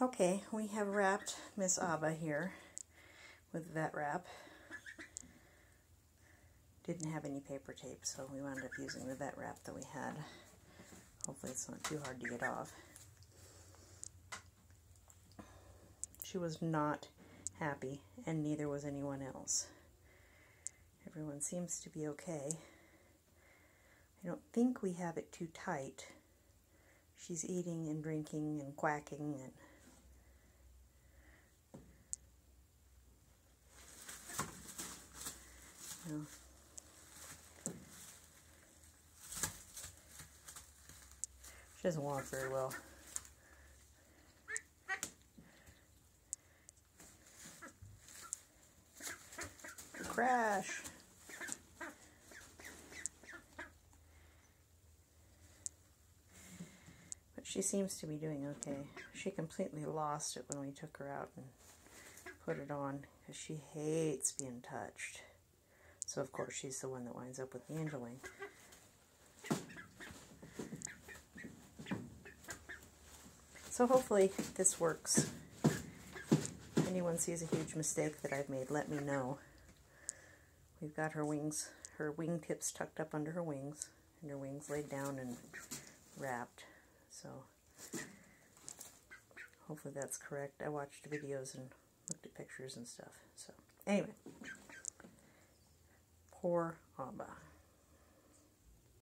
Okay, we have wrapped Miss Abba here with vet wrap. Didn't have any paper tape, so we wound up using the vet wrap that we had. Hopefully it's not too hard to get off. She was not happy, and neither was anyone else. Everyone seems to be okay. I don't think we have it too tight. She's eating and drinking and quacking and she doesn't walk very well. Crash! But she seems to be doing okay. She completely lost it when we took her out and put it on because she hates being touched. So of course she's the one that winds up with the angel wing. So hopefully this works. If anyone sees a huge mistake that I've made, let me know. We've got her wings, her wing tips tucked up under her wings, and her wings laid down and wrapped. So hopefully that's correct. I watched videos and looked at pictures and stuff. So anyway, poor Abba.